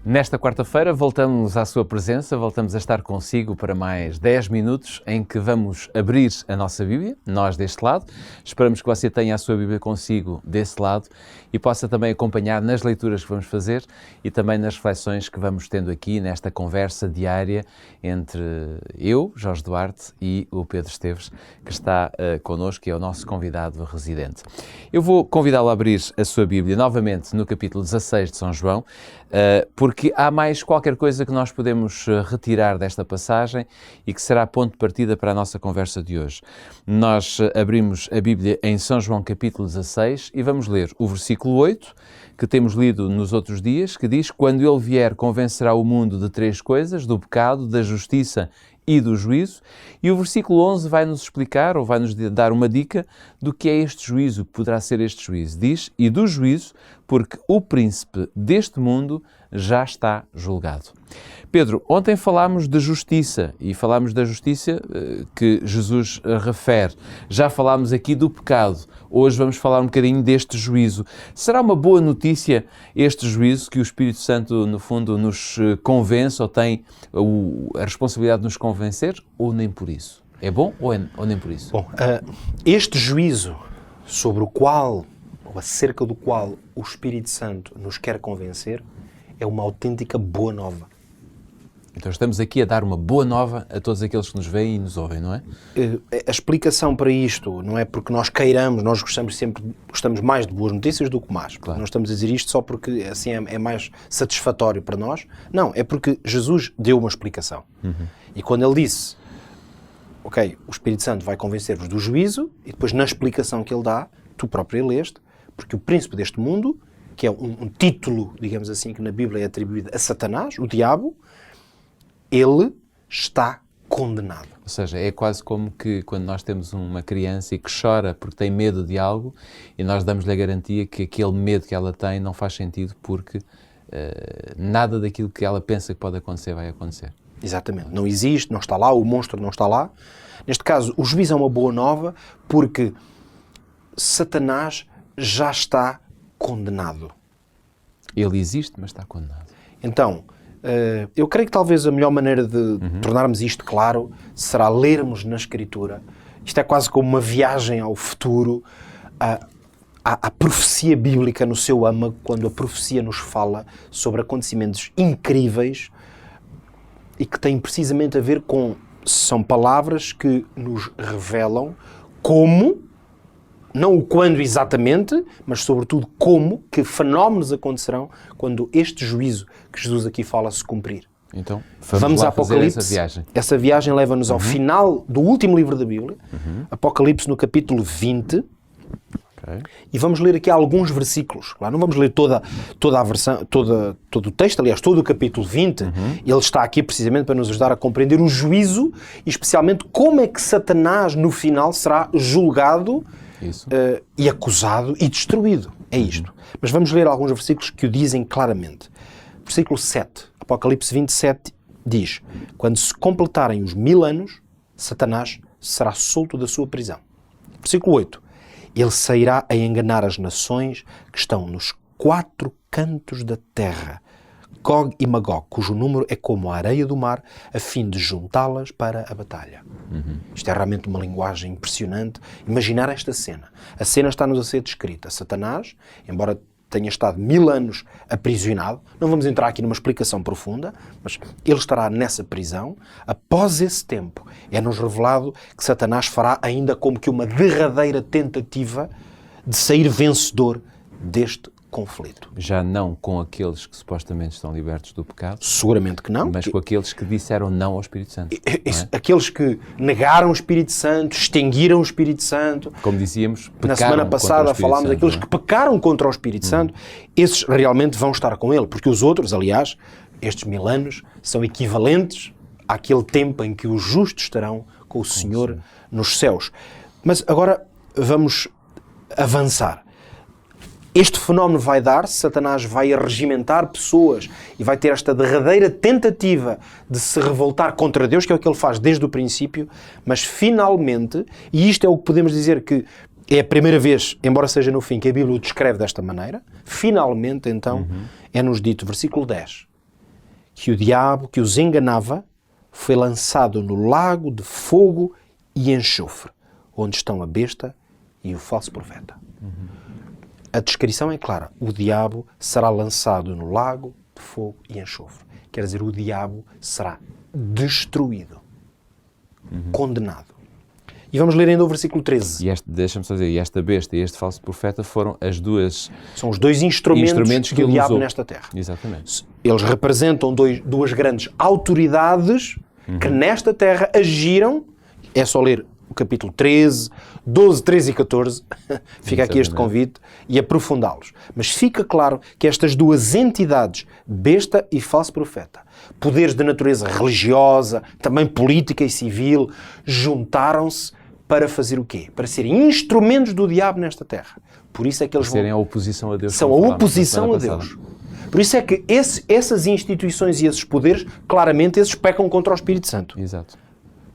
Nesta quarta-feira voltamos à sua presença, voltamos a estar consigo para mais 10 minutos em que vamos abrir a nossa Bíblia, nós deste lado. Esperamos que você tenha a sua Bíblia consigo desse lado e possa também acompanhar nas leituras que vamos fazer e também nas reflexões que vamos tendo aqui nesta conversa diária entre eu, Jorge Duarte, e o Pedro Esteves, que está connosco e é o nosso convidado residente. Eu vou convidá-lo a abrir a sua Bíblia novamente no capítulo 16 de São João, porque há mais qualquer coisa que nós podemos retirar desta passagem e que será ponto de partida para a nossa conversa de hoje. Nós abrimos a Bíblia em São João capítulo 16 e vamos ler o versículo 8, que temos lido nos outros dias, que diz: "Quando ele vier, convencerá o mundo de três coisas, do pecado, da justiça e do juízo", e o versículo 11 vai-nos explicar, ou vai-nos dar uma dica do que é este juízo, o que poderá ser este juízo. Diz: "E do juízo, porque o príncipe deste mundo já está julgado." Pedro, ontem falámos de justiça e falámos da justiça que Jesus refere. Já falámos aqui do pecado. Hoje vamos falar um bocadinho deste juízo. Será uma boa notícia este juízo, que o Espírito Santo, no fundo, nos convence ou tem a responsabilidade de nos convencer, ou nem por isso? É bom ou nem por isso? Bom, este juízo sobre o qual, ou acerca do qual o Espírito Santo nos quer convencer, é uma autêntica boa nova. Então estamos aqui a dar uma boa nova a todos aqueles que nos veem e nos ouvem, não é? A explicação para isto não é porque nós queiramos, nós gostamos mais de boas notícias do que más. Claro. Não estamos a dizer isto só porque assim é mais satisfatório para nós. Não, é porque Jesus deu uma explicação. E quando ele disse, ok, o Espírito Santo vai convencer-vos do juízo, e depois na explicação que ele dá, tu próprio leste, porque o príncipe deste mundo, que é um título, digamos assim, que na Bíblia é atribuído a Satanás, o diabo, ele está condenado. Ou seja, é quase como que quando nós temos uma criança e que chora porque tem medo de algo e nós damos-lhe a garantia que aquele medo que ela tem não faz sentido porque nada daquilo que ela pensa que pode acontecer vai acontecer. Exatamente. Não existe, não está lá, o monstro não está lá. Neste caso, o juízo é uma boa nova porque Satanás já está condenado. Ele existe, mas está condenado. Então, eu creio que talvez a melhor maneira de tornarmos isto claro será lermos na Escritura. Isto é quase como uma viagem ao futuro, à profecia bíblica no seu âmago, quando a profecia nos fala sobre acontecimentos incríveis e que têm precisamente a ver com... São palavras que nos revelam como, não o quando exatamente, mas sobretudo como, que fenómenos acontecerão quando este juízo que Jesus aqui fala se cumprir. Então, vamos lá a Apocalipse. essa viagem. Essa viagem leva-nos ao final do último livro da Bíblia, Apocalipse no capítulo 20, e vamos ler aqui alguns versículos. Claro, não vamos ler toda a versão, todo o texto, aliás, todo o capítulo 20. Ele está aqui precisamente para nos ajudar a compreender o juízo e especialmente como é que Satanás no final será julgado e acusado e destruído. É isto. Mas vamos ler alguns versículos que o dizem claramente. Versículo 7, Apocalipse 27 diz: "Quando se completarem os 1000 anos, Satanás será solto da sua prisão." Versículo 8: "Ele sairá a enganar as nações que estão nos 4 cantos da terra, Gog e Magog, cujo número é como a areia do mar, a fim de juntá-las para a batalha." Isto é realmente uma linguagem impressionante. Imaginar esta cena. A cena está-nos a ser descrita. Satanás, embora tenha estado 1000 anos aprisionado, não vamos entrar aqui numa explicação profunda, mas ele estará nessa prisão. Após esse tempo, é-nos revelado que Satanás fará ainda como que uma derradeira tentativa de sair vencedor deste conflito. Já não com aqueles que supostamente estão libertos do pecado. Seguramente que não. Mas com aqueles que disseram não ao Espírito Santo. Aqueles que negaram o Espírito Santo, extinguiram o Espírito Santo. Como dizíamos, pecaram. Na semana passada falámos daqueles que pecaram contra o Espírito Santo. Esses realmente vão estar com ele, porque os outros, aliás, estes 1000 anos, são equivalentes àquele tempo em que os justos estarão com o Senhor nos céus. Mas agora vamos avançar. Este fenómeno vai dar-se, Satanás vai arregimentar pessoas e vai ter esta derradeira tentativa de se revoltar contra Deus, que é o que ele faz desde o princípio, mas finalmente, e isto é o que podemos dizer que é a primeira vez, embora seja no fim, que a Bíblia o descreve desta maneira, finalmente então é-nos dito, versículo 10, que o diabo que os enganava foi lançado no lago de fogo e enxofre, onde estão a besta e o falso profeta. A descrição é clara. O diabo será lançado no lago de fogo e enxofre. Quer dizer, o diabo será destruído, condenado. E vamos ler ainda o versículo 13. Deixa-me só dizer, e esta besta e este falso profeta foram as duas... São os dois instrumentos que do ele diabo usou nesta terra. Exatamente. Eles representam duas grandes autoridades que nesta terra agiram. É só ler o capítulo 13, 12, 13 e 14. Fica aqui este convite e aprofundá-los. Mas fica claro que estas duas entidades, besta e falso profeta, poderes de natureza religiosa, também política e civil, juntaram-se para fazer o quê? Para serem instrumentos do diabo nesta terra. Por isso é que eles serem a oposição a Deus. São a oposição a Deus. Por isso é que essas instituições e esses poderes, claramente, esses pecam contra o Espírito Santo. Exato.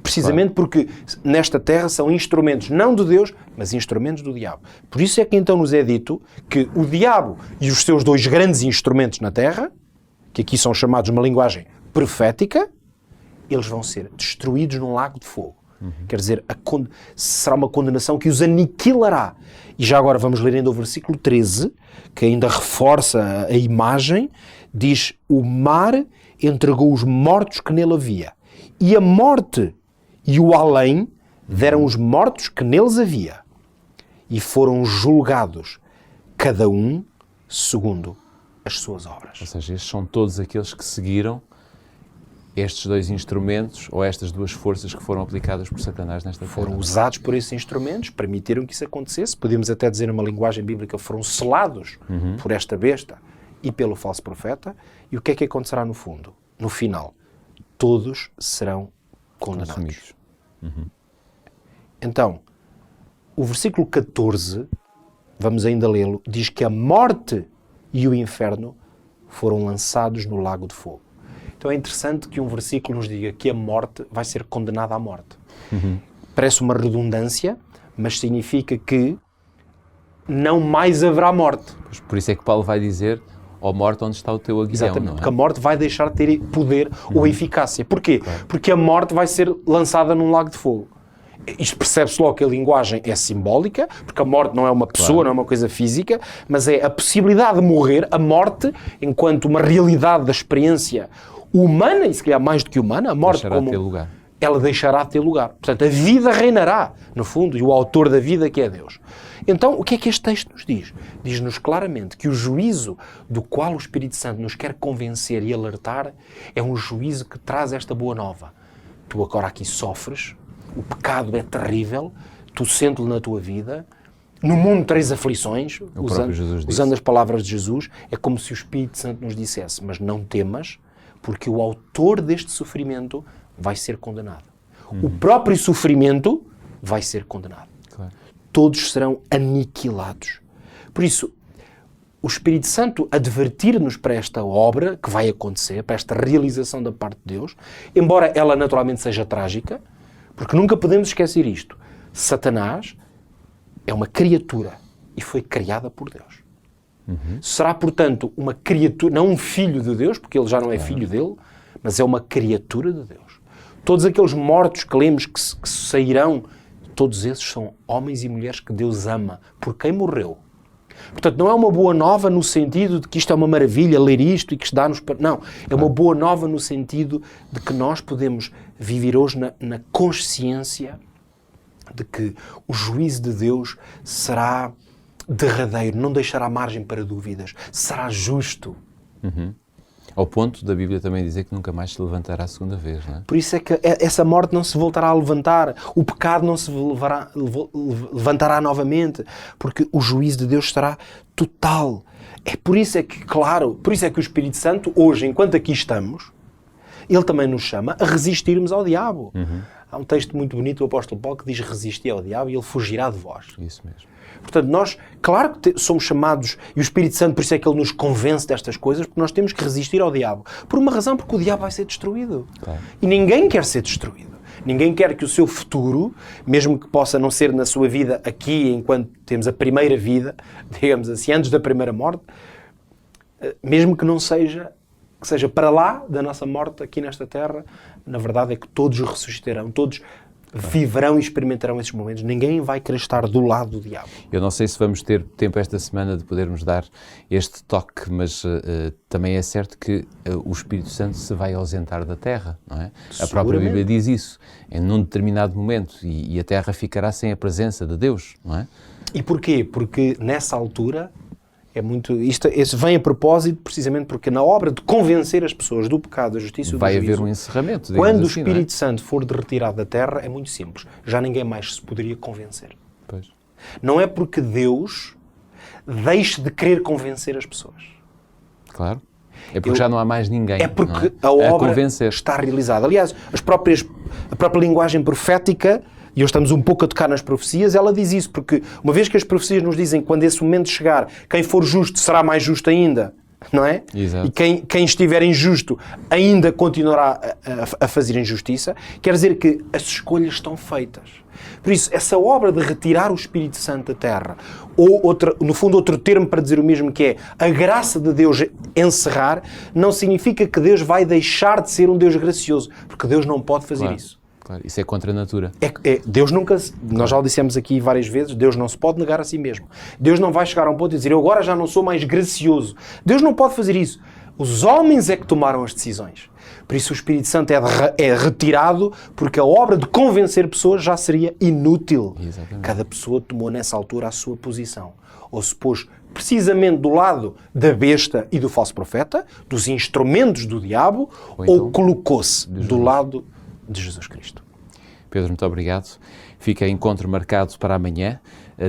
Precisamente porque nesta terra são instrumentos não de Deus, mas instrumentos do diabo. Por isso é que então nos é dito que o diabo e os seus dois grandes instrumentos na terra, que aqui são chamados numa linguagem profética, eles vão ser destruídos num lago de fogo. Quer dizer, será uma condenação que os aniquilará. E já agora vamos ler ainda o versículo 13, que ainda reforça a imagem. Diz, o mar entregou os mortos que nele havia. E a morte e o além deram os mortos que neles havia. E foram julgados, cada um segundo as suas obras. Ou seja, estes são todos aqueles que seguiram estes dois instrumentos ou estas duas forças que foram aplicadas por Satanás nesta terra. Foram usados por esses instrumentos, permitiram que isso acontecesse. Podemos até dizer numa linguagem bíblica, foram selados por esta besta e pelo falso profeta. E o que é que acontecerá no fundo? No final, todos serão condenados. Então, o versículo 14, vamos ainda lê-lo, diz que a morte e o inferno foram lançados no lago de fogo. Então é interessante que um versículo nos diga que a morte vai ser condenada à morte. Parece uma redundância, mas significa que não mais haverá morte. Por isso é que Paulo vai dizer, ó morte, onde está o teu aguilhão? Exatamente, não é? porque a morte vai deixar de ter poder ou eficácia. Porquê? Claro. Porque a morte vai ser lançada num lago de fogo. Isto percebe-se logo que a linguagem é simbólica, porque a morte não é uma pessoa, não é uma coisa física, mas é a possibilidade de morrer, a morte, enquanto uma realidade da experiência humana, e se calhar mais do que humana, a morte deixará de ter lugar. Ela deixará de ter lugar. Portanto, a vida reinará, no fundo, e o autor da vida que é Deus. Então, o que é que este texto nos diz? Diz-nos claramente que o juízo do qual o Espírito Santo nos quer convencer e alertar é um juízo que traz esta boa nova. Tu agora aqui sofres, o pecado é terrível, tu sentes-lo na tua vida, no mundo tens aflições, usando as palavras de Jesus, é como se o Espírito Santo nos dissesse, mas não temas, porque o autor deste sofrimento vai ser condenado. O próprio sofrimento vai ser condenado. Claro. Todos serão aniquilados. Por isso, o Espírito Santo advertir-nos para esta obra que vai acontecer, para esta realização da parte de Deus, embora ela naturalmente seja trágica, porque nunca podemos esquecer isto. Satanás é uma criatura e foi criada por Deus. Será, portanto, uma criatura, não um filho de Deus, porque ele já não é filho dele, mas é uma criatura de Deus. Todos aqueles mortos que lemos que sairão, todos esses são homens e mulheres que Deus ama, por quem morreu. Portanto, não é uma boa nova no sentido de que isto é uma maravilha, ler isto e que isto dá-nos... Não, é uma boa nova no sentido de que nós podemos viver hoje na consciência de que o juízo de Deus será derradeiro, não deixará margem para dúvidas, será justo. Ao ponto da Bíblia também dizer que nunca mais se levantará a segunda vez, não é? Por isso é que essa morte não se voltará a levantar, o pecado não se levantará novamente, porque o juízo de Deus será total. É por isso é que, claro, por isso é que o Espírito Santo, hoje, enquanto aqui estamos, ele também nos chama a resistirmos ao diabo. Há um texto muito bonito do apóstolo Paulo que diz resistir ao diabo e ele fugirá de vós. Isso mesmo. Portanto, nós, claro que somos chamados, e o Espírito Santo, por isso é que ele nos convence destas coisas, porque nós temos que resistir ao diabo. Por uma razão, porque o diabo vai ser destruído. Claro. E ninguém quer ser destruído. Ninguém quer que o seu futuro, mesmo que possa não ser na sua vida aqui, enquanto temos a primeira vida, digamos assim, antes da primeira morte, mesmo que não seja que seja para lá da nossa morte aqui nesta terra, na verdade é que todos ressuscitarão, todos viverão e experimentarão esses momentos. Ninguém vai querer estar do lado do diabo. Eu não sei se vamos ter tempo esta semana de podermos dar este toque, mas também é certo que o Espírito Santo se vai ausentar da terra, não é? A própria Bíblia diz isso, num determinado momento, e a terra ficará sem a presença de Deus, não é? E porquê? Porque nessa altura é muito... Isso vem a propósito precisamente porque na obra de convencer as pessoas do pecado, da justiça e do juízo... Vai haver um encerramento, quando assim, o Espírito Santo for retirado da terra, é muito simples. Já ninguém mais se poderia convencer. Pois. Não é porque Deus deixe de querer convencer as pessoas. Claro. É porque já não há mais ninguém. É porque a obra convencer. está realizada. Aliás, a própria linguagem profética, e hoje estamos um pouco a tocar nas profecias, ela diz isso, porque uma vez que as profecias nos dizem que quando esse momento chegar, quem for justo será mais justo ainda, não é? Exato. E quem estiver injusto ainda continuará a fazer injustiça, quer dizer que as escolhas estão feitas. Por isso, essa obra de retirar o Espírito Santo da terra, ou no fundo outro termo para dizer o mesmo, que é a graça de Deus encerrar, não significa que Deus vai deixar de ser um Deus gracioso, porque Deus não pode fazer isso. Claro, isso é contra a natura. Deus nunca, nós já o dissemos aqui várias vezes, Deus não se pode negar a si mesmo. Deus não vai chegar a um ponto e dizer, eu agora já não sou mais gracioso. Deus não pode fazer isso. Os homens é que tomaram as decisões. Por isso o Espírito Santo é retirado, porque a obra de convencer pessoas já seria inútil. Exatamente. Cada pessoa tomou nessa altura a sua posição. Ou se pôs precisamente do lado da besta e do falso profeta, dos instrumentos do diabo, ou colocou-se do lado de Jesus Cristo. Pedro, muito obrigado. Fica encontro marcado para amanhã,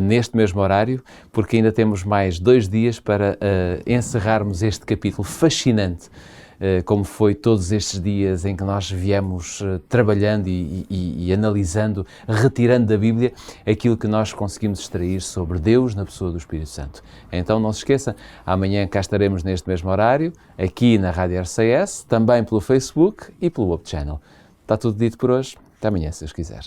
neste mesmo horário, porque ainda temos mais 2 dias para encerrarmos este capítulo fascinante, como foi todos estes dias em que nós viemos trabalhando e analisando, retirando da Bíblia aquilo que nós conseguimos extrair sobre Deus na pessoa do Espírito Santo. Então não se esqueça, amanhã cá estaremos neste mesmo horário, aqui na Rádio RCS, também pelo Facebook e pelo Web Channel. Está tudo dito por hoje. Até amanhã, se Deus quiser.